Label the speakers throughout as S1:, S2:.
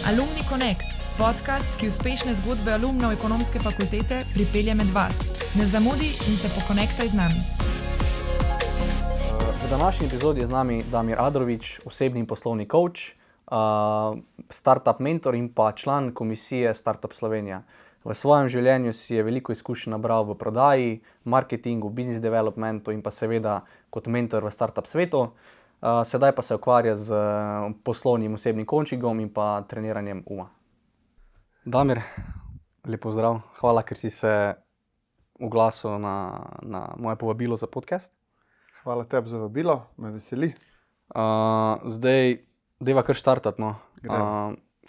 S1: Alumni Connect, podcast, ki uspešne zgodbe alumnov ekonomske fakultete pripelje med vas. Ne zamudi in se pokonektaj z nami.
S2: V današnji epizodi je z nami Damir Adrović, osebni in poslovni coach, startup mentor in pa član komisije Startup Slovenija. V svojem življenju si je veliko izkušenj nabral v prodaji, marketingu, business developmentu in pa seveda kot mentor v startup svetu. Sedaj pa se ukvarja z poslovnim osebnim coachingom in pa treniranjem uma. Damir, lep pozdrav. Hvala, ker si se oglasil na moje povabilo za podcast.
S3: Hvala tebi za vabilo, me veseli.
S2: Zdaj, deva kar štartati, no.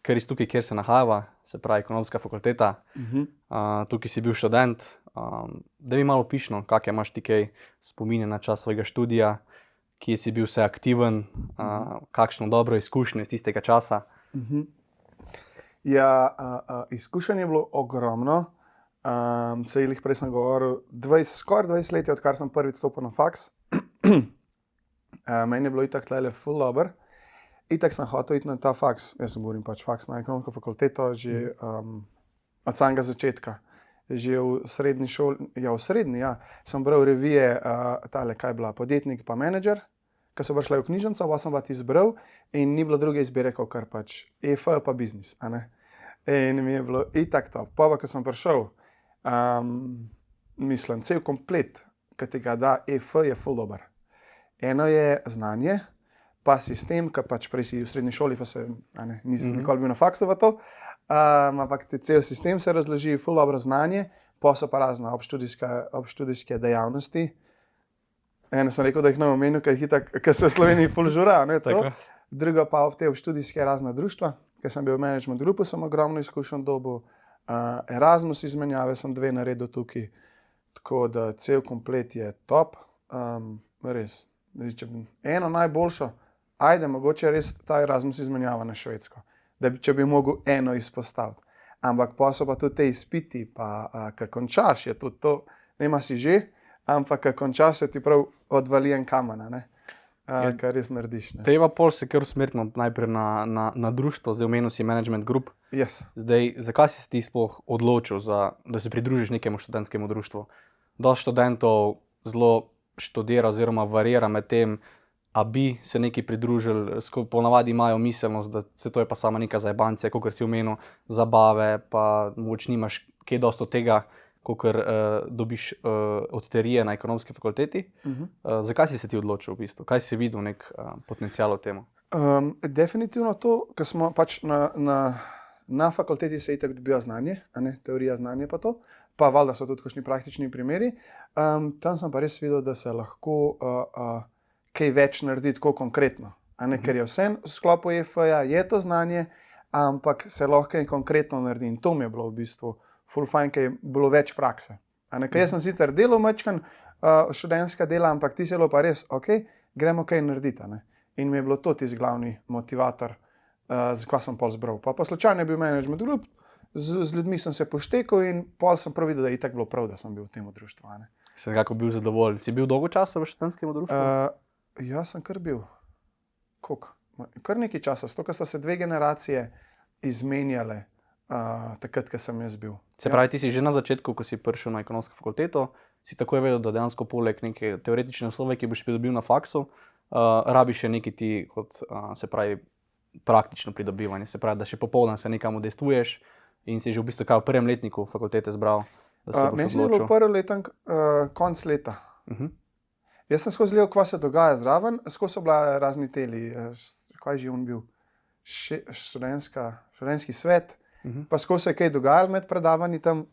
S2: Ker iz tukaj, kjer se nahajava, se pravi ekonomska fakulteta, tukaj si bil študent. Da mi malo pišno, kakšne imaš ti kaj spomine na čas svojega študija, kje si bil vse aktiven, kakšno dobro izkušnje iz tistega časa?
S3: Ja, izkušenj je bilo ogromno. Saj prej sem govoril, skoraj 20 let je, odkar sem prvič stopil na faks. Meni je bilo itak tlele ful dober. Itak sem hotel iti na ta faks, jaz sem govorim pač faks na ekonomsko fakulteto, že od samega začetka. Že v srednji šoli, sem bral revije, kaj je bila, Podjetnik pa Menedžer, ki so prišli v knjižnico, pa sem pa izbral in ni bilo druge izbire, kot kar pač EF pa biznis, a ne. In mi je bilo itak to. Pa, ko sem prišel, mislim, cel komplet, ki ti ga da EF, je ful dober. Eno je znanje, pa sistem, ki pač prej si v srednji šoli, pa se, nisem nikoli bil na faksu v to, ampak cel sistem se razloži, ful dobro znanje, pa so pa razne obštudijske dejavnosti. Eno sem rekel, da jih ne omenil, ker se v Sloveniji ful žura, ne to. Drugo pa te obštudijske razna društva, ker sem bil v management grupu, sem ogromno izkušenj dobil. Erasmus izmenjave sem 2 naredil tukaj, tako da cel komplet je top. Res, če bi eno najboljšo, mogoče res ta Erasmus izmenjava na Švedsko, da če bi mogel eno izpostaviti. Ampak pa so pa tudi te izpiti, pa ko končaš, je tudi to, nema si že, ampak ko končaš, se ti prav odvali en kamen, ne? Kar res narediš. Ne?
S2: Treba pol se kar usmeriti najprej na društvo, zdaj omenil si management group.
S3: Yes.
S2: Zdaj, zakaj si ti sploh odločil, da se pridružiš nekemu študentskemu društvu? Dosti študentov zelo študira oziroma varira med tem, a bi se neki pridružili, ponavadi imajo miselnost, da se to je pa sama neka zajebancija, kakor si omenil, zabave, pa mogoče nimaš kaj dosti od tega, kakor dobiš od teorije na ekonomski fakulteti. Zakaj si se ti odločil v bistvu? Kaj si videl nek potencial v temu?
S3: Definitivno to, ker smo pač na fakulteti se itak dobijo znanje, a ne, teorija znanje pa to, pa valjda so tudi kakšni praktični primeri. Tam sem pa res videl, da se lahko kaj več naredi tako konkretno, a ne, ker je vse v sklopu EF-ja, je to znanje, ampak se lahko kaj konkretno naredi in to mi je bilo v bistvu ful fajn, ker je bilo več prakse. A ne, ker jaz sem sicer delal majčkeno študentska dela, ampak ti se je bilo pa res, gremo kaj narediti, a ne. In mi je bilo to tisti glavni motivator, zakaj sem pol zbral. Pa slučajno je bil management group, z ljudmi sem se poštekal in pol sem prav videl, da je itak bilo prav, da sem bil v tem društvu, a ne.
S2: Si nekako bil zadovoljen. Si bil dolgo časa v študentskem društvu?
S3: Ja, sem kar bil. Koliko? Kar nekaj časa, zato ker sta se 2 generacije izmenjale takrat, ko sem jaz bil.
S2: Se pravi, ti si že na začetku, ko si prišel na ekonomsko fakulteto, si takoj vedel, da dejansko poleg neke teoretične osnove, ki boš pridobil na faksu, rabiš še nekaj ti kot, se pravi, praktično pridobivanje. Se pravi, da še popoldan se nekam udejstvuješ in si že v bistvu kaj v prvem letniku fakultete zbral, da se boš odločil.
S3: Meni se je bilo prvi letank konc leta. Jaz sem skozi gledal, kva se dogaja zraven, skozi so bila razni teli, kaj je že on bil, študentski svet, pa skozi se je kaj dogajalo med predavanji tam,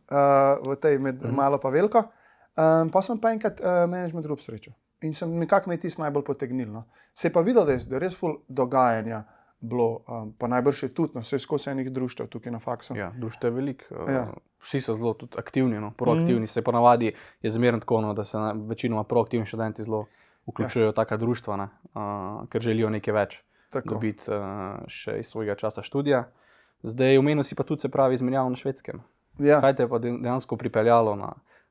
S3: v tej med malo pa veliko. Pa sem pa enkrat management group srečal in nekako me je tisto najbolj potegnil. No. Se je pa videl, da je res ful dogajanja bilo, pa najbrž je tudi, vse skozi enih društev tukaj na faksu.
S2: Ja, društev je veliko. Vsi so zelo tudi aktivni, proaktivni. Se ponavadi je zmerno tako, da se večinoma proaktivni študenti zelo vključujejo v taka društva, ker želijo nekaj več dobiti še iz svojega časa študija. Zdaj, omenil si pa tudi, se pravi, izmenjavo na Švedskem. Kaj te je pa dejansko pripeljalo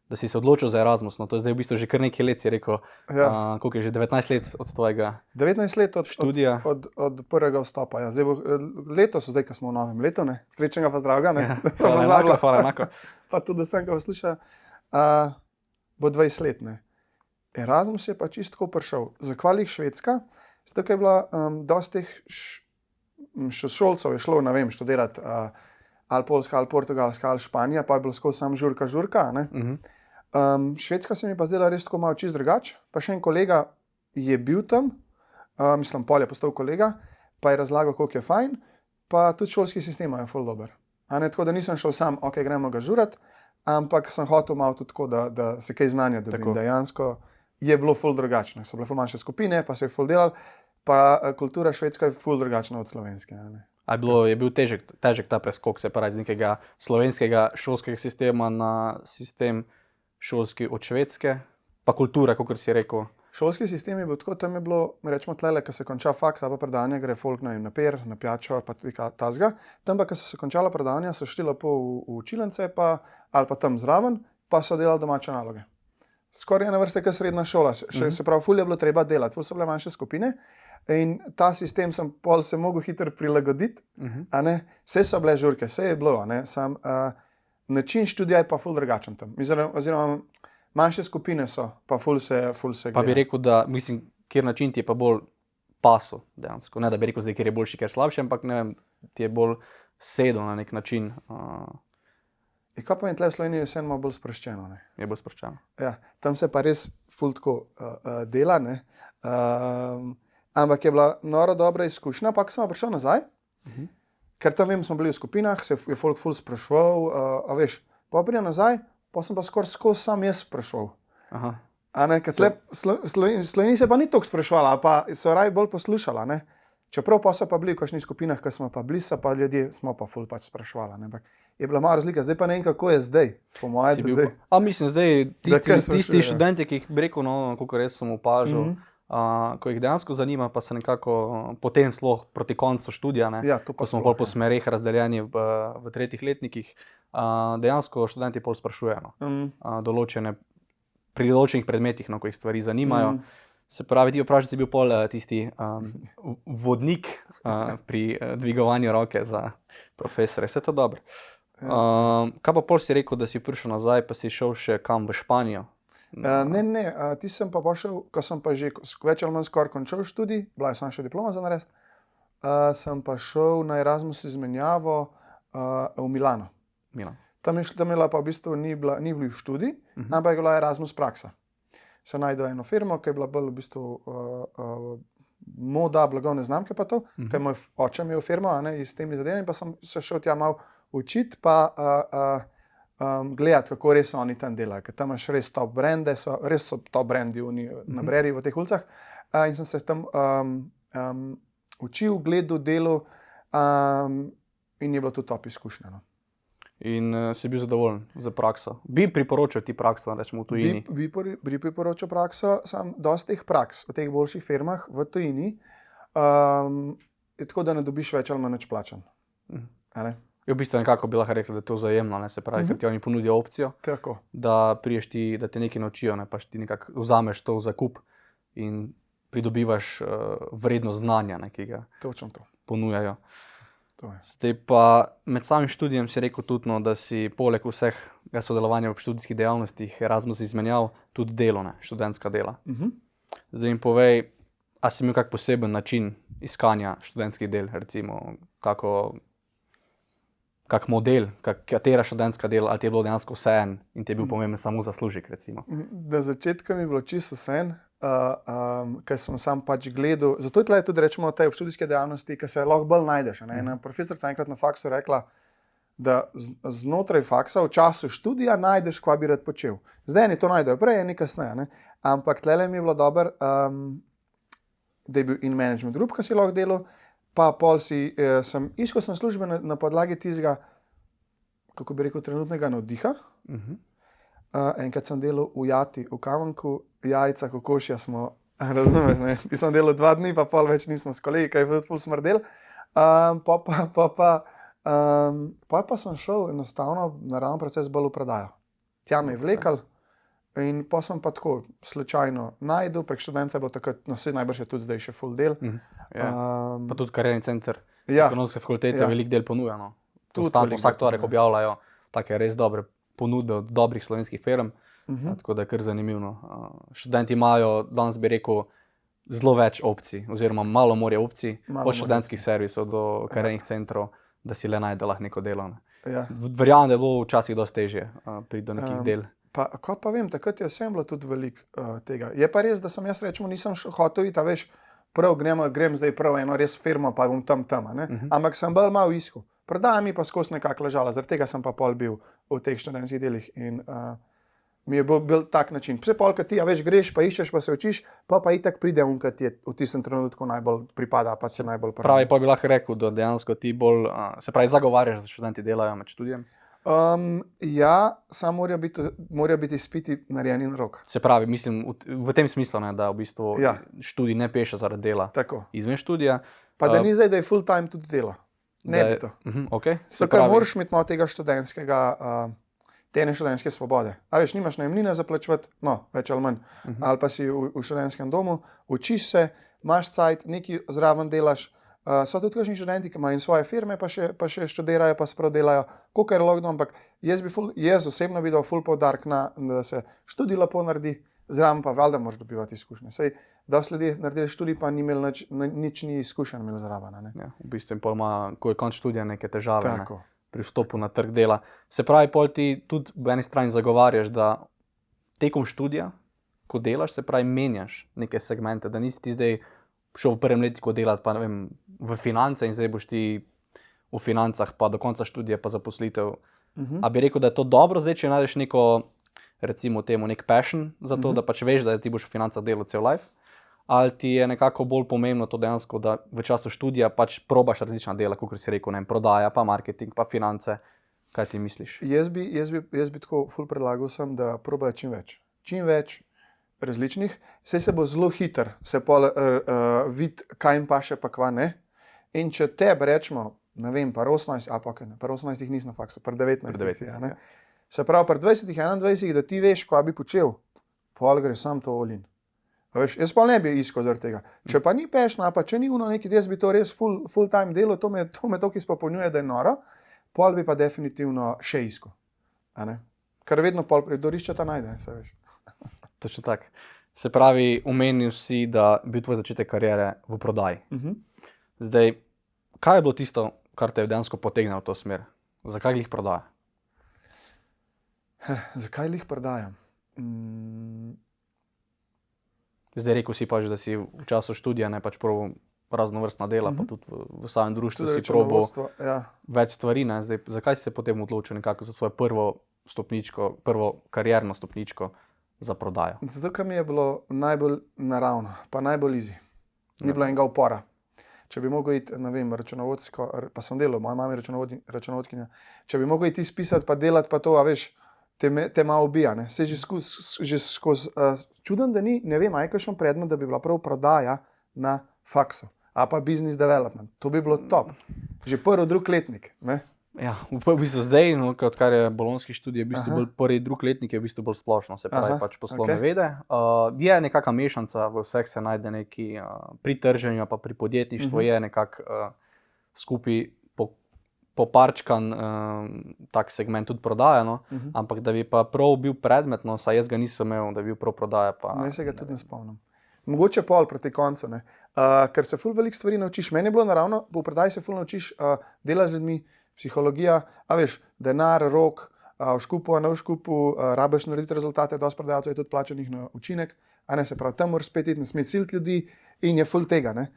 S2: da si se odločil za Erasmus. No, to je zdaj v bistvu že kar nekaj let, si rekel,
S3: Ja.
S2: koliko je že 19 let od tvojega
S3: 19 let
S2: študija.
S3: od prvega vstopa. Ja. Zdaj bo, letos, zdaj, ko smo v novem letu, ne? Srečnega pa zdravega. Ne?
S2: Ja, hvala enako.
S3: Pa tudi vsem, ki vas sluša, bo 20 let. Ne? Erasmus je pa čisto prišel. Zahvalih Švedska, zato je bila dosti šolcev je šlo, ne vem, študirati ali Poljska, ali Portugalska, ali Španija, pa je bilo skozi sam žurka. Ne? Švedska se mi pa zdela res tako malo čisto drugače. Pa še en kolega je bil tam, mislim, pol je postal kolega, pa je razlagal, koliko je fajn, pa tudi šolski sistem je ful dober. Tako da nisem šel sam, ok, gremo ga žurati, ampak sem hotel malo tudi tako, da se kaj znanja dobim. Dejansko je bilo ful drugačno. So bile ful manjše skupine, pa se je ful delal, pa kultura švedska je ful drugačna od slovenske.
S2: Je bil težek ta preskok, se pravi, z nekega slovenskega šolskega sistema na sistem šolski od švedske, pa kultura, kot si rekel.
S3: Šolski sistem je bil tako, tam je bilo, rečemo tlele, ko se konča faks, pa predavanje, gre folk na per, na pijačo, pa tudi tazga. Tam pa, ko so se končala predavanja, so šli lepo v učilnice, ali pa tam zraven, pa so delali domače naloge. Skoraj ena vrsta, kot srednja šola. Se pravi, ful je bilo treba delati, ful so bile manjše skupine. In ta sistem sem pol se mogel hitro prilagoditi, Vse so bile žurke, vse je bilo, sam način študija je pa ful drugačen tam. Oziroma, manjše skupine so, pa ful se gleda.
S2: Pa bi rekel, da, mislim, kjer način ti je pa bolj paso dejansko. Ne, da bi rekel zdaj, kjer je boljši, kjer slabši, ampak ne vem, ti je bolj sedel na nek način.
S3: Kaj pa je tle v Sloveniji vse malo bolj sproščeno? Ne?
S2: Je bolj sproščeno.
S3: Ja, tam se pa res ful tako dela, ampak je bila noro dobra izkušnja, pa ko sem prišel nazaj, ker tam vem, smo bili v skupinah, se je folk ful spraševal, a veš, pa prija nazaj, pa sem pa skoraj skozi sam jaz spraševal. Sloveniji se pa ni toliko spraševala, pa so raj bolj poslušala, ne. Čeprav pa so pa bili v kakšnih skupinah, ko smo pa bili, so pa ljudje, smo pa ful pač spraševala, ne. Je bila malo razlika, zdaj pa ne vem, kako je zdaj, po mojem, zdaj.
S2: Mislim, zdaj, tisti študenti, ki jih bi rekel, no, kako res sem opažal, ko jih dejansko zanima, pa se nekako potem sploh proti koncu študija, ko smo bolj po smereh razdeljeni v tretjih letnikih, dejansko študenti pol sprašujejo pri določenih predmetih, ko jih stvari zanimajo. Se pravi, ti vprašaj si bil pol tisti vodnik pri dvigovanju roke za profesore. Vse to dobro. Kaj pa pol si rekel, da si prišel nazaj, pa si šel še kam v Španijo?
S3: Ne, ti sem pa pošel, ko sem pa že več ali manj skoraj končal študij, bila je samo še diploma za narediti, sem pa šel na Erasmus izmenjavo v Milano. Tam je bila pa v bistvu ni bil študij, ampak je bila Erasmus praksa. Se najdel eno firmo, ki je bila bolj v bistvu moda, blagovne znamke pa to, ker moj oče imel firmo, s temi zadevami, pa sem se šel tja malo učiti, pa gledati, kako res oni tam delajo, ker tam imaš res top brande, res so top brandi na Breri v teh ulicah, in sem se tam učil, gledal, delal in je bilo tudi top izkušnja. No.
S2: In si bil zadovoljen za prakso? Bi priporočil ti prakso, rečemo v tujini?
S3: Bi priporočil prakso, dosti teh praks v teh boljših firmah v tujini, je tako, da ne dobiš več ali manj plačan.
S2: Je v bistvu nekako bi lahko rekel, da je to vzajemno, se pravi, ker ti oni ponudijo opcijo, da priješ ti, da te nekaj naučijo, pa ti nekako vzameš to v zakup in pridobivaš vrednost znanja, ki ga ponujajo. Zdaj pa med samim študijem si rekel tudi, da si poleg vsega sodelovanja v študijskih dejavnostih Erasmus izmenjal tudi delo, študentska dela. Zdaj mi povej, a si imel kak poseben način iskanja študentskih del, recimo kak model, katera študentska dela, ali ti je bilo dejansko vseeno in ti je bil pomemben samo zaslužek, recimo?
S3: Na začetku mi je bilo čisto vseeno, ker sem sam pač gledal, zato je tudi rečemo te študijske dejavnosti, ki se lahko bolj najdeš. Ena profesorica enkrat na faksu rekla, da znotraj faksa v času študija najdeš, kva bi rad počel. Zdaj eni to najdejo prej, eni kasneje, ampak tlele mi je bilo dobro, da je bil in management group, ki si lahko delal, pa pol sem iskal službe na podlagi tistega, kako bi rekel, trenutnega navdiha. Enkrat sem delal v Jati, v Kamenku, jajca, kokošja smo, razumeš, ne? Ti sem delal 2 dni, pa pol več nismo s kolegi, kaj je ful smrdel. Pa sem šel enostavno naravno proces bolj v prodajo. Tja me je vlekal, In pa sem pa tako slučajno najdel, prek študenta je bilo takrat, no vse najbrž je tudi zdaj še full del.
S2: Ja. Pa tudi karierni center
S3: Ja,
S2: ekonomske fakultete
S3: Ja.
S2: veliko del ponuja. No.
S3: Tudi
S2: Konstantno
S3: veliko
S2: vsak
S3: del
S2: torek
S3: ponuja.
S2: objavljajo take res dobre ponudbe od dobrih slovenskih firm,
S3: Mhm.
S2: tako da je kar zanimivo. Študenti imajo, danes bi rekel, zelo več opcij, oziroma malo more opcij,
S3: Malo
S2: od
S3: more
S2: študentskih
S3: opcij.
S2: servisov do kariernih centrov, da si le najde lahko neko delo. Ne.
S3: Ja.
S2: Verjamem, da je bilo včasih dosti težje priti do nekih del.
S3: Pa, kot pa vem, takrat je vsem bilo tudi veliko tega. Je pa res, da sem jaz rečemo, nisem hotel iti, a veš, prav grem zdaj prav eno res firmo, pa bom tam, a ne. Ampak sem bolj malo iskal. Prodaja mi pa skozi nekako ležala, zaradi tega sem pa pol bil v teh študentskih delih in mi je bil tak način. Vse pol, kad ti, a veš, greš, pa iščeš, pa se učiš, pa itak pride kad ti je v tistem trenutku najbolj pripada, pa se najbolj
S2: Pravi, pa bi lahko rekel, da dejansko ti bolj, se pravi, zagovarjaš, da študenti delajo med študijem.
S3: Ja, samo morajo biti izpiti narejeni na rok.
S2: Se pravi, mislim, v tem smislu, ne, da v bistvu
S3: Ja.
S2: študij ne peše zaradi dela
S3: Tako.
S2: izven študija.
S3: Pa da ni zdaj, da je full time tudi delo. Ne bi to.
S2: Okay.
S3: Zato, ker moraš imeti malo tega študentskega, te študentske svobode. A veš, nimaš najemnine za plačevati, no, več ali manj. Ali pa si v študentskem domu, učiš se, imaš cajt, nekaj zraven delaš. So tudi kakšni študenti, ki imajo svoje firme, pa še študirajo, pa sprav delajo, kolikor je lockdown, ampak jaz osebno bi dal full poudarek na, da se študij lepo naredi, zraven pa valjda moraš dobivati izkušnje. Sej, dosti ljudi naredili študij, pa ni imel nič ni izkušenj imel zraven. Ne?
S2: Ja, v bistvu pol ima, ko je konč študija, neke težave ne,
S3: Tako.
S2: pri vstopu na trg dela. Se pravi, pol ti tudi v eni strani zagovarjaš, da tekom študija, ko delaš, se pravi, menjaš neke segmente, da nisi ti zdaj šel v prvem letniku delati, pa ne vem, v finance in zdaj boš ti v financah, pa do konca študija, pa zaposlitev. A bi rekel, da je to dobro zdaj, če najdeš neko, recimo temu, nek passion za to, da pač veš, da ti boš v financah delal cel life, ali ti je nekako bolj pomembno to dejansko, da v času študija pač probaš različna dela, kot si rekel, ne vem, prodaja, pa marketing, pa finance. Kaj ti misliš?
S3: Jaz bi tako ful predlagal sem, da probajo čim več. Čim več različnih, se bo zelo hiter, se pol vidi, kaj jim paše, pa kva ne. In če tebi rečemo, ne vem, pa 18, a pa kaj ne, pa 18 nisem na faksu, pa 19. Ja, ne. Se pravi, pri 20, 21, da ti veš, kaj bi počel, pol gre sam to olin. Veš, jaz pa ne bi iskal zaradi tega. Če pa ni pešna, pa če ni uno neki, jaz bi to res full time delo, to me toliko izpopolnjuje, da je noro, pol bi pa definitivno še iskal. Ker vedno pol pridorišča ta najde, se veš.
S2: Točno tako. Se pravi, omenil si, da je bil tvoj začetek kariere v prodaji. Zdaj, kaj je bilo tisto, kar te je dejansko potegnilo v to smer? Zakaj jih prodaja?
S3: Zakaj jih prodajam?
S2: Zdaj rekel si pač, da si v času študija ne pač probil raznovrstna dela, pa tudi v samem društvu si probil več stvari. Ne? Zdaj, zakaj si se potem odločil nekako za svojo prvo karierno stopničko za prodajo?
S3: Zato, ker mi je bilo najbolj naravno, pa najbolj easy. Ni bilo enega upora. Če bi mogel iti, ne vem, računovodsko, pa sem delal, moja mama je računovodkinja, če bi mogel iti spisati, pa delati, pa to, a veš, te malo ubija. Se že skozi čuden, da ni, ne vem, aj kakšen predmet, da bi bila prav prodaja na faksu, a pa business development. To bi bilo top. Že drug letnik, ne?
S2: Ja, v bistvu zdaj, no, odkar je bolonjski študij, je v bistvu prvi, drug letnik je v bistvu bolj splošno, se pravi pač poslovne vede. Je nekakšna mešanca, v vseh se najde neki pri trženju, pa pri podjetništvu je nekako skupaj poparčkan tak segment tudi prodajano, ampak da bi pa prav bil predmet, no, saj jaz ga nisem imel, da bi bil prav prodaja.
S3: No, jaz se ga tudi ne spomnim. Mogoče pol proti koncu, ne. Ker se ful veliko stvari naučiš. Meni je bilo naravno, v prodaji se ful naučiš delati z ljudmi, psihologija, a veš, denar, rok, v škupu, ne v škupu, rabiš narediti rezultate, dosti prodajalcev je tudi plačanih na učinek, a ne, se pravi, tam moraš spet iti, ne sme siliti ljudi in je ful tega, ne.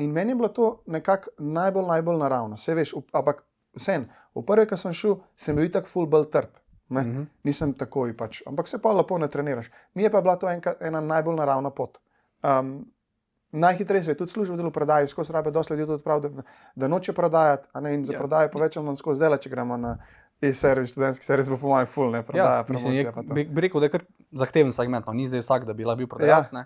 S3: In meni je bilo to nekako najbolj naravno, se veš, ampak vseeno, v prvi, ko sem šel, sem bil itak ful bolj trd, ne, nisem takoj pač, ampak se pa lepo ne treniraš. Mi je pa bila to ena najbolj naravna pot. Najhitreje se je tudi službo delo prodaji, skozi rabe dosti ljudi tudi prav, da noče prodajati, a ne, in za prodajo povečamo skozi dela, če gremo na e-servis, študentski servis, bo po mojem ful, ne, prodaja, promocija pa to.
S2: Bi rekel, da je kar zahteven segment, no, ni zdaj vsak, da bi bil prodajalec, ne.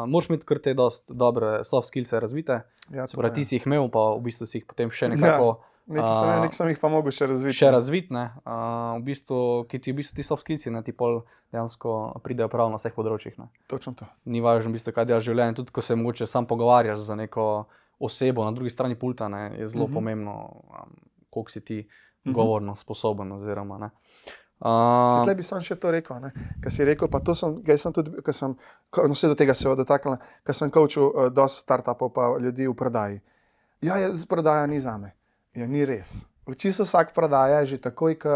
S2: Moraš imeti kar te dosti dobre soft skills razvite, se pravi, ti si jih imel, pa v bistvu si jih potem še nekako
S3: Nekaj sem jih pa mogel še razviti.
S2: Še razviti, v bistvu, ki ti ti soft skillsi, ti pol dejansko pridejo prav na vseh področjih. Ne.
S3: Točno to.
S2: Ni važno, v bistvu, kaj delaš v življenju, tudi ko se mogoče sam pogovarjaš za neko osebo na drugi strani pulta, ne, je zelo pomembno, koliko si ti govorno sposoben oziroma, ne.
S3: Tle bi sam še to rekel, ne, kar si rekel, pa to sem tudi, vse do tega se dotaknila, ker sem coachal dosti startupov pa ljudi v prodaji. Ja, prodaja ni zame. Ja, ni res. Čisto vsak prodaja že takoj, ko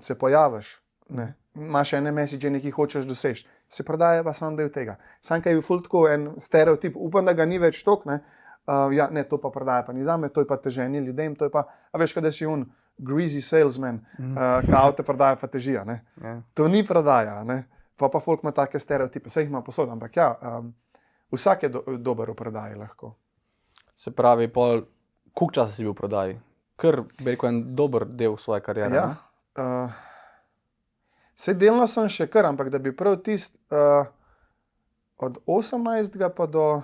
S3: se pojaviš, ne. Imaš ene message, nekaj hočeš doseči. Se prodaja pa sam del tega. Sam kaj je ful tako en stereotip, upam, da ga ni več tok, ne. Ja, ne, to pa prodaja pa ni zame, to je pa teženje ljudem, to je pa, a veš, kada si greasy salesman, kao te prodaja pa težija, ne.
S2: Yeah.
S3: To ni prodaja, ne. Pa folk ima take stereotipe, vse jih ima posod, ampak ja, vsak je dober v prodaji lahko.
S2: Se pravi, koliko časa si bil v prodaji? Kar, bi rekel, en dober del svoje kariere.
S3: Ja, saj delno sem še kar, ampak da bi prav od 18. pa do,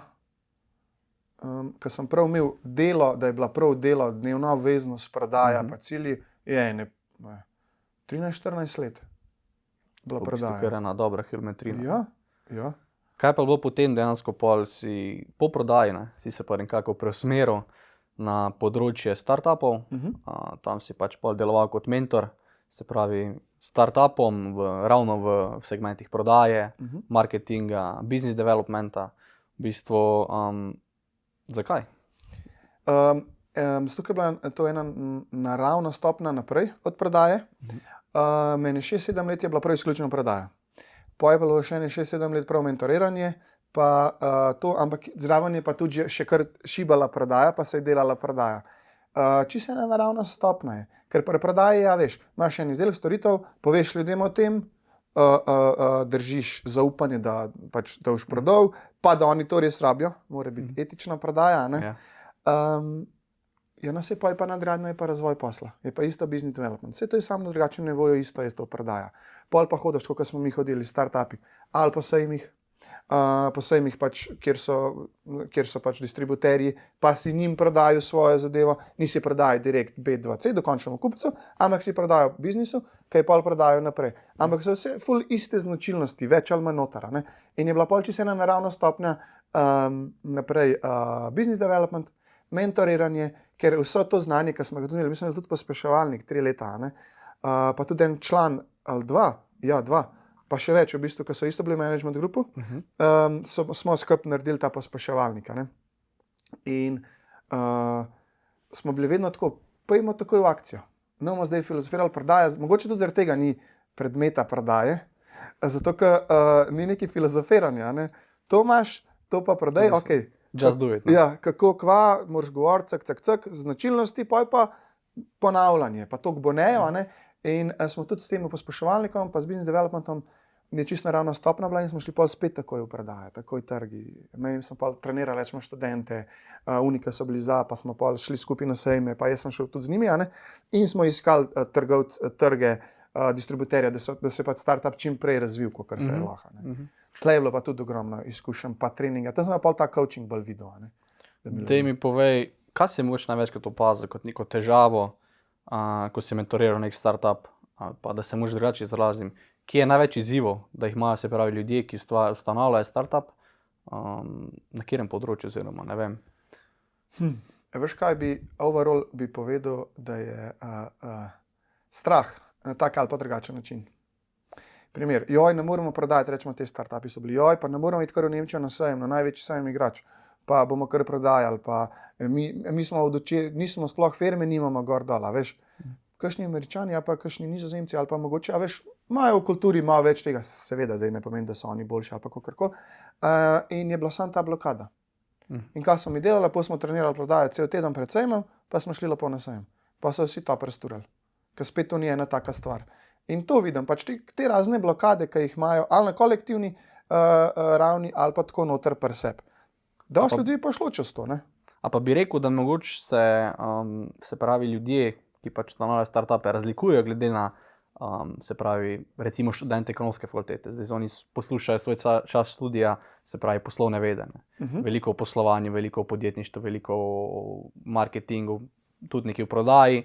S3: ko sem prav imel delo, da je bila prav delo, dnevna obveznost, prodaja, pa cilji, je 13-14 let bila prodaja.
S2: V bistvu kar ena dobra kilometrina.
S3: Ja.
S2: Kaj pa bilo potem dejansko si po prodaji, ne, si se pa nekako preusmeril na področje startupov, tam si pač pol deloval kot mentor, se pravi startupom ravno v segmentih prodaje, marketinga, business developmenta, v bistvu, zakaj?
S3: Zato, ker je bila to ena naravna stopnja naprej od prodaje, meni 6-7 let je bila prav izključena prodaja. Po je bilo še 6-7 let prav mentoriranje, pa ampak zraven je pa tudi še kar šibala prodaja, pa se je delala prodaja. Čisto ena naravna stopnja je, ker pri prodaji, ja veš, imaš en izdelek, storitev, poveš ljudem o tem, držiš zaupanje, da pač da boš prodal, pa da oni to res rabijo, mora biti etična prodaja, ne. Ja, no, se pa je pa nadgradnja, je pa razvoj posla, je pa isto business development. Vse to je samo na drugačnem nivoju, isto je to prodaja. Pol pa hodiš, kot smo mi hodili, startupi, ali po sejmih pač, kjer so pač distributerji, pa si njim prodajo svojo zadevo, nisi prodajo direkt B2C do končnemu kupcu, ampak si prodajo biznisu, kaj pol prodajo naprej. Ampak so vse ful iste značilnosti, več ali manj notara, ne. In je bila pol čisto ena naravna stopnja naprej business development, mentoriranje, ker vse to znanje, ki smo ga tudi imeli, mislim, da tudi pospeševalnik 3 leta, ne, pa tudi en član ali 2, pa še več, v bistvu, ki so isto bili v management grupu, smo skupaj naredili ta pospeševalnik, ne. In smo bili vedno tako, pojdimo takoj v akcijo. No, bomo zdaj filozofirali prodaja, mogoče tudi zaradi tega ni predmeta prodaje, zato, ker ni neki filozofiranja, ne. To imaš, to pa prodaj, okej.
S2: Just do it. Ne?
S3: Ja, kako, kva, moraš govoriti, cak, značilnosti, pa je pa ponavljanje, pa toliko bonejo, ne. In smo tudi s tem pospeševalnikom, pa z business developmentom, je čisto naravna stopna bila in smo šli pol spet takoj v prodajo, takoj trgi. Ne, smo pol trenirali, rečemo študente, ki so bili pa smo pol šli skupaj na sejme, pa jaz sem šel tudi z njimi, ne. In smo iskali trge, distributerja, da se pač startup čim prej razvil, kakor se je lahko, ne. Tle je bilo pa tudi ogromno izkušenj, pa treninga. Tam sem pa ta coaching bolj videl.
S2: Daj mi povej, kaj si mogoče največkrat opazil kot neko težavo, ko si mentoriral nek startup, ali pa da se mogoče drugače izrazim, kje je največ izzivov, da jih imajo, se pravi, ljudje, ki ustanavljajo startup, na katerem področju oziroma, ne vem.
S3: Veš kaj, overall bi povedal, da je strah na tak ali pa drugačen način. Primer, ne moremo prodajati, rečemo, te startupi so bili, pa ne moremo iti kar v Nemčijo na sejem, na največji sejem igrač, pa bomo kar prodajali, pa mi smo nismo sploh firme, nimamo gor dol, veš. Kakšni Američani, ali pa kakšni Nizozemci, ali pa mogoče, veš, imajo v kulturi malo več tega, seveda, zdaj ne pomeni, da so oni boljši, ali pa kakorkoli. In je bila samo ta blokada. In kaj smo mi delali, smo trenirali prodajo cel teden pred sejmom, pa smo šli lepo na sejem. Pa so vsi to presturali, ker spet to ni ena taka stvar. In to vidim, pač te razne blokade, ki jih imajo ali na kolektivni ravni, ali pa tako noter pri sebi. Dosti ljudi pa šlo čez to, ne?
S2: A pa bi rekel, da mogoče se pravi ljudje, ki pač ustanavljajo startupe, razlikujejo glede na, se pravi, recimo študente ekonomske fakultete. Zdaj oni poslušajo svoj čas študija, se pravi poslovne vede. Veliko o poslovanju, veliko o podjetništvu, veliko o marketingu, tudi nekaj v prodaji,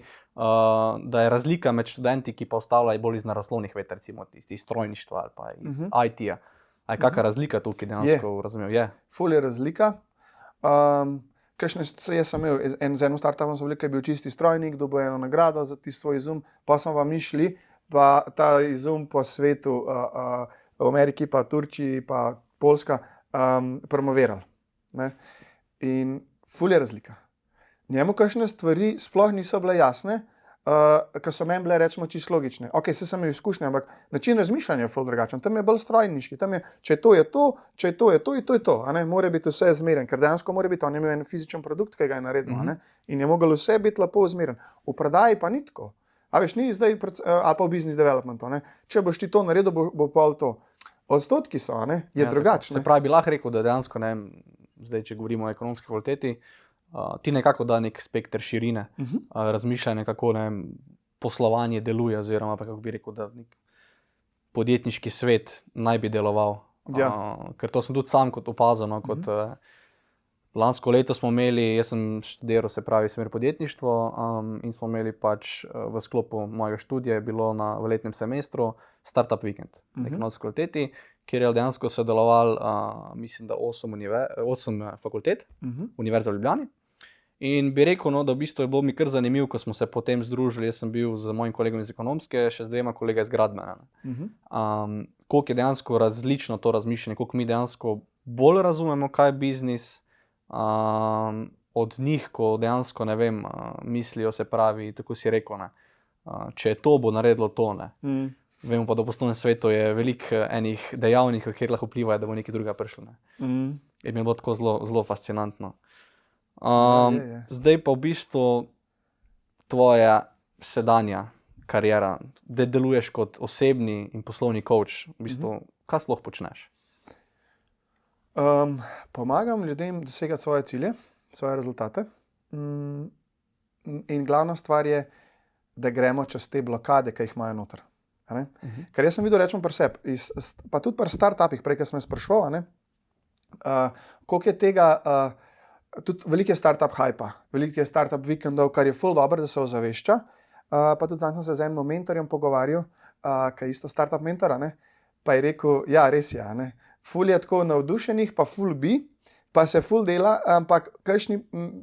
S2: da je razlika med študenti, ki pa ostavljajo bolj iz naravoslovnih ved, recimo iz strojništva ali pa iz IT-ja. A je kakšna razlika tukaj dejansko razumel? Je.
S3: Ful je razlika. Jaz sem imel z enim startupom, ki je bil čisti strojnik, dobil eno nagrado za tisti svoj izum, pa smo pa mi šli, pa ta izum po svetu, v Ameriki, pa Turčiji, pa Poljska, promovirali. Ne? In ful je razlika. Njemu kakšne stvari sploh niso bile jasne, ki so meni bile, rečemo, čisto logične. Ok, se sem imel izkušnje, ampak način razmišljanja je ful drugačen. Tam je bolj strojniški, tam je, če je to, je to, če je to, je to, in to je to. Mora biti vse zmeren, ker dejansko mora biti, on je imel en fizičen produkt, ki ga je naredil, in je mogel vse biti lepo zmeren. V prodaji pa ni tako. A veš, ni zdaj, ali pa v business developmentu, če boš ti to naredil, bo pol to. Odstotki so, je drugačne.
S2: Se pravi, bi lahko rekel, da dejansko, zdaj, če govorimo o ekonomski fakulteti, ti nekako da nek spekter širine, razmišljanje, kako poslovanje deluje, oziroma pa kako bi rekel, da nek podjetniški svet naj bi deloval.
S3: Ja.
S2: Ker to sem tudi sam kot opazil, kot lansko leto smo imeli, jaz sem študiral, se pravi, smer podjetništvo, in smo imeli pač v sklopu mojega študija, je bilo v letnem semestru Startup Weekend na ekonomski fakulteti, kjer je dejansko sodeloval, mislim, da 8 fakultet, Univerza v Ljubljani. In bi rekel, da v bistvu je bilo mi kar zanimivo, ko smo se potem združili. Jaz sem bil z mojim kolegom iz ekonomske, še z 2 kolega iz gradbene. Koliko je dejansko različno to razmišljanje, koliko mi dejansko bolj razumemo, kaj je biznis, od njih, ko dejansko, mislijo, se pravi, tako si rekel, če je to, bo naredilo to, Vemo pa, da v poslovnem svetu je veliko enih dejavnikov, kjer lahko vplivajo, da bo nekaj drugega prišlo. In mi je bilo tako zelo fascinantno. Zdaj pa v bistvu tvoja sedanja kariera, da deluješ kot osebni in poslovni coach, v bistvu, kaj sploh počneš?
S3: Pomagam ljudem dosegati svoje cilje, svoje rezultate. In glavna stvar je, da gremo čez te blokade, ki jih imajo noter. Ker jaz sem videl, rečemo pri sebi, pa tudi pri startupih, prej, ki sem sprašoval, koliko je tega, tudi veliko je startup hypa, veliko je startup vikendov, kar je ful dobro, da se ozavešča. Pa tudi sem se z enim mentorjem pogovarjal, ki je isto startup mentor, pa je rekel, ja, res je, ful je tako navdušenih, pa ful bi, pa se ful dela, ampak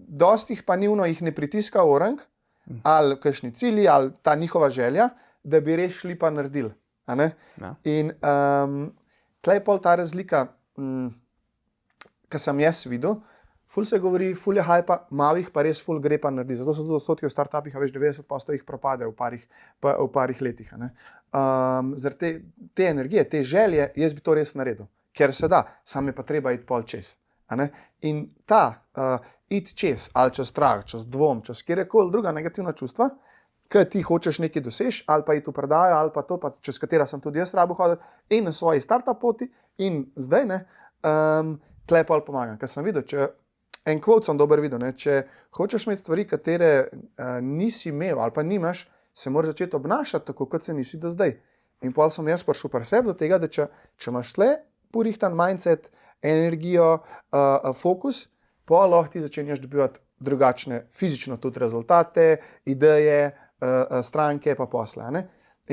S3: dostih pa nivno jih ne pritiska orang, ali kakšni cilji, ali ta njihova želja, da bi res šli pa naredili. In tlej pol ta razlika, ki sem jaz videl, ful se govori, ful je hypa, malih pa res ful gre pa naredi. Zato so tudi odstotki v startupih, a veš, 90% jih propade v parih letih. Zaradi te energije, te želje, jaz bi to res naredil. Ker se da, sam je pa treba iti pol čez. In ta iti čez, ali čez strah, čez dvom, čez kjerkoli druga negativna čustva, ki ti hočeš nekaj doseči, ali pa iti v prodajo, ali pa to, pa čez katera sem tudi jaz rabo hoditi, in na svoji startup poti, in zdaj, tle pol pomagam. Ker sem videl, en quote sem dober videl, če hočeš imeti stvari, katere nisi imel, ali pa nimaš, se moraš začeti obnašati tako, kot se nisi do zdaj. In pol sem jaz prišel pri sebi do tega, da če imaš tle porihtan mindset, energijo, fokus, pol lahko ti začenjaš dobivati drugačne fizično tudi rezultate, ideje, stranke pa posle.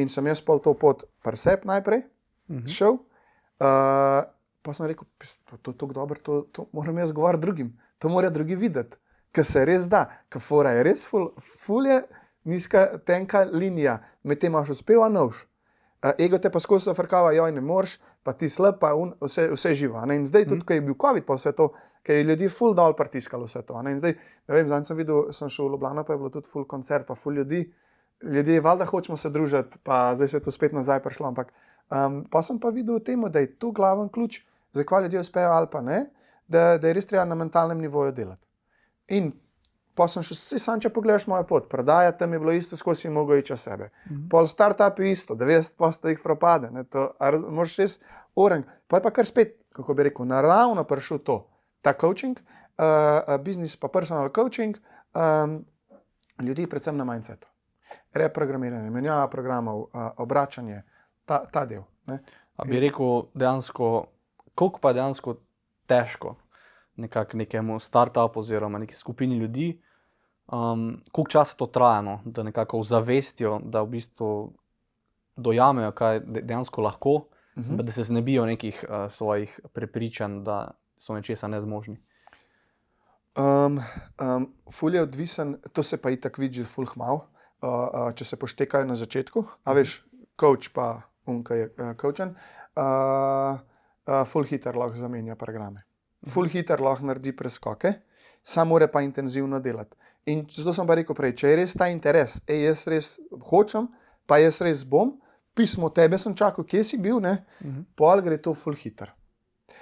S3: In sem jaz pol to pot pri sebi najprej šel, pa sem rekel, to je tako dobro, to moram jaz govoriti drugim, to morajo drugi videti, ker se res da, ker fora je res ful je nizka, tenka linija, med tem imaš uspel, a noš. Ego te pa skozi zafrkava, joj, ne moreš, pa ti slab, pa vse živo. In zdaj tudi, ko je bil COVID, pa vse to, ker je ljudi ful dol pritiskalo vse to. In zdaj, ne vem, zdaj sem videl, sem šel v Ljubljano, pa je bilo tudi ful koncert, pa ful ljudi, valjda hočemo se družiti, pa zdaj se je to spet nazaj prišlo, ampak pa sem pa videl temu, da je to glaven ključ, zakaj ljudje uspejo ali pa ne, da je res treba na mentalnem nivoju delati. In pa sem še sam, če pogledaš mojo pot, prodaja tam je bilo isto, skozi si mogel iti čez sebe. Pol startup je isto, 90% jih propade, moraš res orang. Pa je pa kar spet, kako bi rekel, naravno prišel to, ta coaching, business pa personal coaching, ljudi predvsem na mindsetu. Reprogramiranje, menjava programov, obračanje, ta del.
S2: A bi rekel dejansko, koliko pa je dejansko težko nekemu startupu oziroma neki skupini ljudi Koliko časa to traja, no? Da nekako zavestijo, da v bistvu dojamejo, kaj dejansko lahko, da se znebijo nekih svojih prepričanj, da so nečesa nezmožni.
S3: Ful je odvisen, to se pa itak vidi že ful hmal, če se poštekajo na začetku, a veš, coach pa unka je coachan, ful hiter lahko zamenja programe. Ful hiter lahko naredi preskoke, sam mora pa intenzivno delati. In zato sem pa rekel prej, če je res ta interes, jaz res hočem, pa jaz res bom, pismo tebe sem čakal, kje si bil, ne? Pol gre to ful hiter.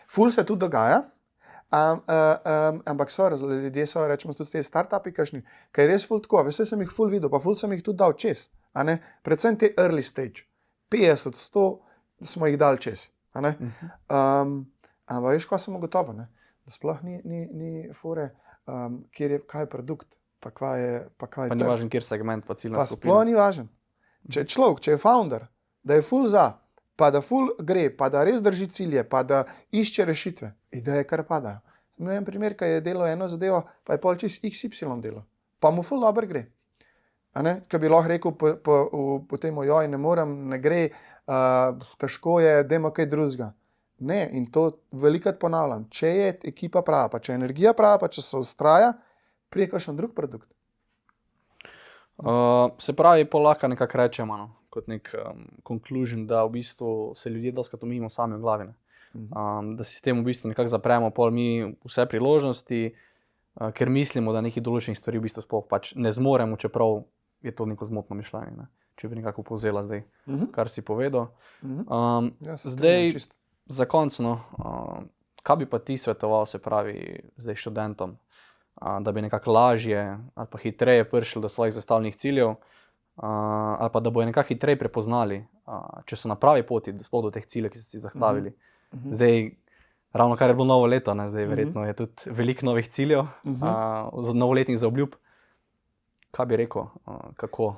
S3: Ful se tudi dogaja, ampak ljudje so, rečemo, tudi te startupi kakšni, kaj je res ful tako, vse sem jih ful videl, pa ful sem jih tudi dal čez, a ne? Predvsem te early stage, 50, 100 smo jih dal čez, a ne? Ampak veš, kaj sem ugotovil, ne? Da sploh ni fore, kaj je produkt, pa kaj je
S2: Pa ni važen, kjer segment, pa ciljna
S3: pa
S2: skupina.
S3: sploh ni važen. Če je človek, če je founder, da je ful za, pa da ful gre, pa da res drži cilje, pa da išče rešitve, ideje kar padajo. Imel en primer, ko je delal eno zadevo, pa je pol čist XY delal. Pa mu ful dobro gre. A ne? Ko bi lahko rekel potem, joj, ne morem, ne gre, težko je, dajmo kaj drugega. Ne, in to velikokrat ponavljam. Če je ekipa prava, pa če je energija prava, pa če se vztraja, prije kakšen drug produkt.
S2: Se pravi, pol lahko nekako rečemo, no, kot nek conclusion, da v bistvu se ljudje dostikrat umijemo sami v glavi. Da sistem v bistvu nekako zapremo pol mi vse priložnosti, ker mislimo, da nekih določenih stvari v bistvu sploh pač ne zmoremo, čeprav je to neko zmotno mišljenje, ne? Če bi nekako povzela zdaj, kar si povedal. Zdaj, za konec, no, kaj bi pa ti svetoval, se pravi, zdaj študentom, da bi nekako lažje ali pa hitreje prišli do svojih zastavljenih ciljev, ali pa da bojo nekako hitreje prepoznali, če so na pravi poti, sploh do teh ciljev, ki so si zastavili. Zdaj, ravno kar je bilo novo leto, ne? Zdaj verjetno je tudi veliko novih ciljev, novoletnih zaobljub. Kaj bi rekel, kako?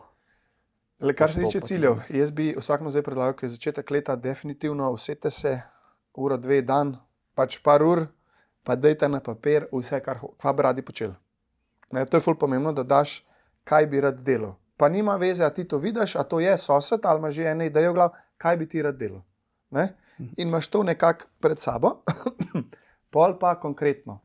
S3: Kar se tiče ciljev, jaz bi vsakmu zdaj predlagal, ki je začetek leta, definitivno usedite se, uro, dve, dan, pač par ur, pa dajte na papir vse, kar bi radi počeli. Ne, to je ful pomembno, da daš, kaj bi rad delal. Pa nima veze, a ti to vidiš, a to je sosed, ali imaš že eno idejo v glavi, kaj bi ti rad delal. Ne? In imaš to nekako pred sabo, pol pa konkretno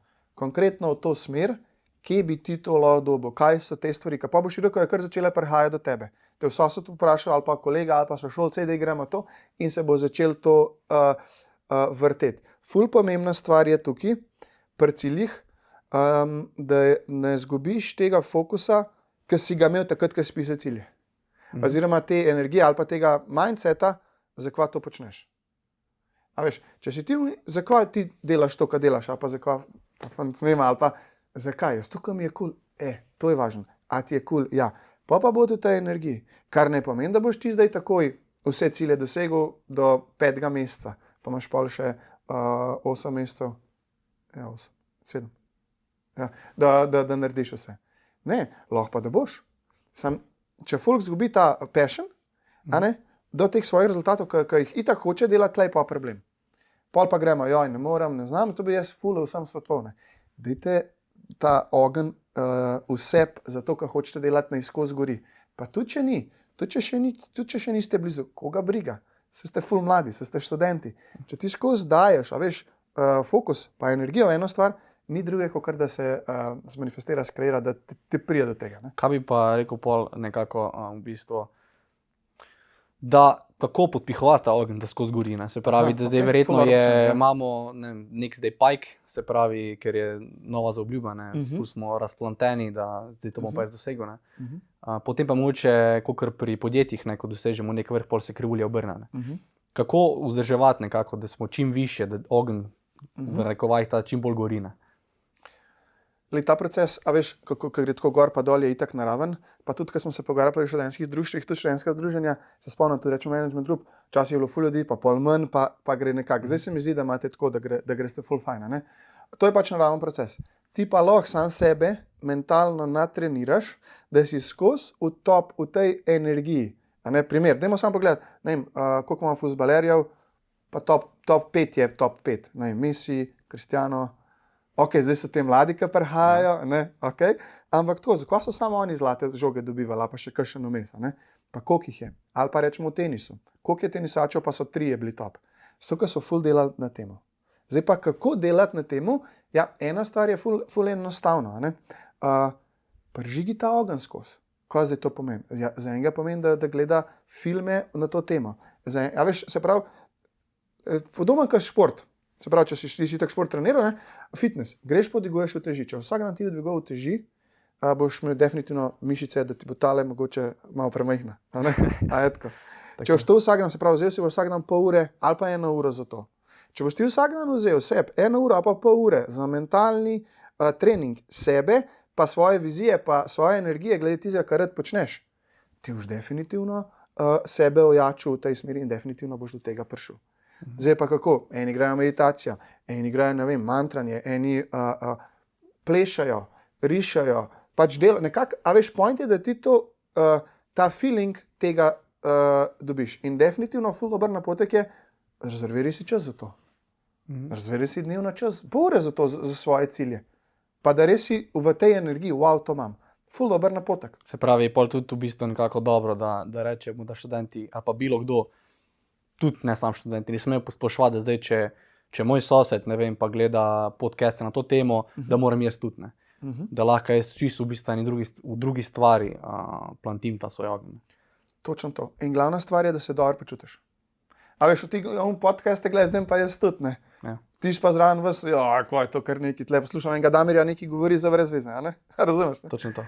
S3: v to smer, kje bi ti to lahko dobil, kaj so te stvari, pa boš videl, ko je kar začela prihajati do tebe. Te v sosed vprašal, ali pa kolega, ali pa sošolce, da gremo to, in se bo začel to vrteti. Ful pomembna stvar je tukaj, pri ciljih, da ne zgubiš tega fokusa, ki si ga imel takrat, ko si pisal cilje. Oziroma te energije ali pa tega mindseta, zakaj to počneš. A veš, če si ti, zakaj ti delaš to, kar delaš, ali pa zakaj, ali pa zakaj, to, kar mi je kul, to je važno. A ti je kul, ja. Pa bo tudi ta energija, kar ne pomeni, da boš ti zdaj takoj vse cilje dosegel do 5. meseca, pa imaš pol še 8 mesecev, 7, da narediš vse. Ne, lahko pa da boš. Če folk zgubi ta passion, do teh svojih rezultatov, ki jih itak hoče delati, tlej pa problem. Pol pa gremo, joj, ne morem, ne znam, to bi jaz ful vsem svetovne. Dajte ta ogenj vseb za to, kar hočete delati, naj skozi gori. Pa tudi če še niste blizu, koga briga? Ste ful mladi, ste študenti. Če ti skozi daješ, a veš, fokus pa energijo v eno stvar, ni druge, kot da se zmanifestira, skreira, da ti prije do tega. Ne?
S2: Kaj bi pa rekel pol nekako v bistvu, da kako podpihovati ta ogenj, da skozi gori, ne? Se pravi, da zdaj verjetno imamo nek zdaj pajk, se pravi, ker je nova zaobljuba, ne? Ful smo razplanteni, da zdaj to bomo pa jaz dosegel, ne? Potem pa mogoče, kakor pri podjetjih, ne, ko dosežemo nek vrh, pol se krivulja obrne. Kako vzdrževati nekako, da smo čim višje, da ogenj v rekovajih ta čim bolj gori, ne?
S3: Ta proces, a veš, ko gre tako gor pa dol, je itak naraven, pa tudi, ko smo se pogovarjali v študentskih društvih, tudi študentska združenja, se spomnim, tudi rečemo management group, včasih je bilo ful ljudi, pa pol manj, pa gre nekako. Zdaj se mi zdi, da imate tako, da greste ful fajn, ne? To je pač naraven proces. Ti pa lahko sam sebe mentalno natreniraš, da si skozi v tej energiji. Primer, dajmo samo pogledati, ne vem, koliko imamo fuzbalerjev, pa top 5 je top 5. Messi, Cristiano, Ok, zdaj so te mladi, ki prihajajo, ne, okay. Ampak tako, zakaj so samo oni zlate žoge dobivali, pa še kakšen vmes, ne? Pa koliko jih je? Ali pa rečemo v tenisu. Koliko je tenisačev, pa so 3 bili top. Zato, ker so ful delali na temo. Zdaj pa kako delati na temu? Ja, ena stvar je ful enostavna, ne? Pržigi ta ogenj skozi. Kaj zdaj to pomeni? Ja, za enega pomeni, da gleda filme na to temo. Ja, veš, se pravi, podoben kot šport. Se pravi, če si tak šport treniral, ne? Fitness, greš podiguješ uteži. Če vsak dan ti dvigal uteži, boš imel definitivno mišice, da ti bo tale mogoče malo premajhna. Če boš to vsak dan, se pravi, vzel si boš vsak dan pol ure ali pa 1 uro za to. Če boš ti vsak dan vzel sebi 1 uro ali pa pol ure za mentalni trening sebe, pa svoje vizije, pa svoje energije, glede tizga, kar rad počneš, ti boš definitivno sebe ojačil v tej smeri in definitivno boš do tega prišel. Zdaj pa kako? Eni igrajo meditacijo, eni igrajo, ne vem, mantranje, eni plešajo, rišajo, pač delajo nekako, a veš, point je, da ti to, ta feeling tega dobiš. In definitivno ful dober napotek je, rezerviraj si čas za to. Rezerviraj si dnevno čas, pol ure za to, za svoje cilje. Pa da res si v tej energiji, wow, to imam. Ful dober napotek.
S2: Se pravi, je pol tudi v bistvu nekako dobro, da rečemo, da študenti ali pa bilo kdo, tudi ne sam študenti, ne smejo posploševati, da zdaj, če moj sosed, ne vem, pa gleda podcaste na to temo, da moram jaz tudi, ne. Da lahko jaz čisto v bistvu v drugi stvari plantim ta svoj ogenj.
S3: Točno to. In glavna stvar je, da se dobro počutiš. A veš, ti podcaste gledaj, zdaj pa jaz tudi, ne.
S2: Ja.
S3: Ti pa zraven vas, kaj je to, kar neki tle poslušam, enega Damirja neki govori za brez veze, a ne? Razumeš, ne?
S2: Točno to.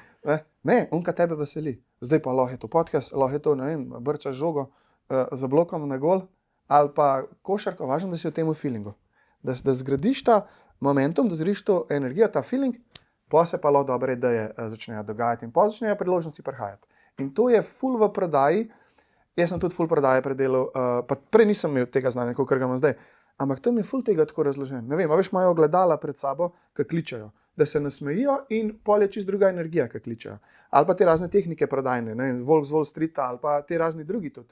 S3: Ne, onka tebe veseli. Zdaj pa lahko je to podcast, lahko je to, ne vem, brčaš žogo za blokom na gol, ali pa košarka, važno, da si v tem feelingu. Da zgradiš ta momentum, da zgradiš to energijo, ta feeling, pa se pa lahko dobre ideje začnejo dogajati in pa začnejo priložnosti prihajati. In to je ful v prodaji. Jaz sem tudi ful prodaje predelal, pa prej nisem imel tega znanja, kot ga imam zdaj. Ampak tam je ful tega tako razložen. Ne vem, a veš, imajo ogledala pred sabo, ki kličejo, da se nasmejijo in pol je čist druga energija, ki kličejo. Ali pa te razne tehnike prodajne, ne vem, Volk z Wall Streeta ali pa te razni drugi tudi.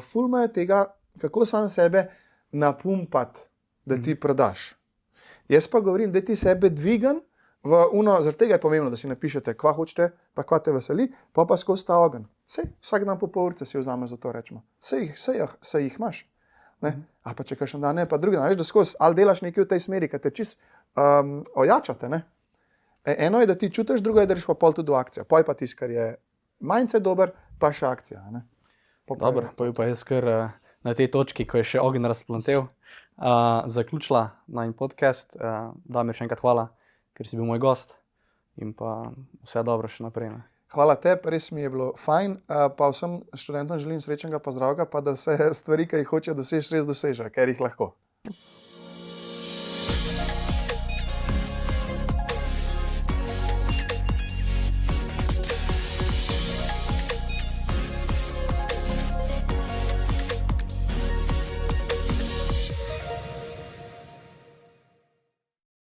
S3: Ful imajo tega, kako sam sebe napumpati, da ti prodaš. Jaz pa govorim, da ti sebe dvigam v uno, zaradi tega je pomembno, da si napišete, kva hočete, pa kva te veseli, pa skozi ta ogenj. Sej, vsak dan po pol urce si vzameš za to, rečemo. Sej jih imaš. A pa če kakšen dan ne, pa drugi dan, veš, da skozi, ali delaš nekaj v tej smeri, ki te čist ojačate, ne? Eno je, da ti čutiš, drugo je, da greš pa pol tudi v akcijo. Poj pa tisto, kar je mindset dober, pa še akcija, ne?
S2: Dobro, pa jaz kar na tej točki, ko je še ogenj razplantel, zaključila najin podcast. Damir, še enkrat hvala, ker si bil moj gost in pa vse dobro še naprej. Ne?
S3: Hvala tebi, res mi je bilo fajn, pa vsem študentom želim srečnega pozdravka, pa da vse stvari, ki jih hočejo doseči, res dosežejo, ker jih lahko.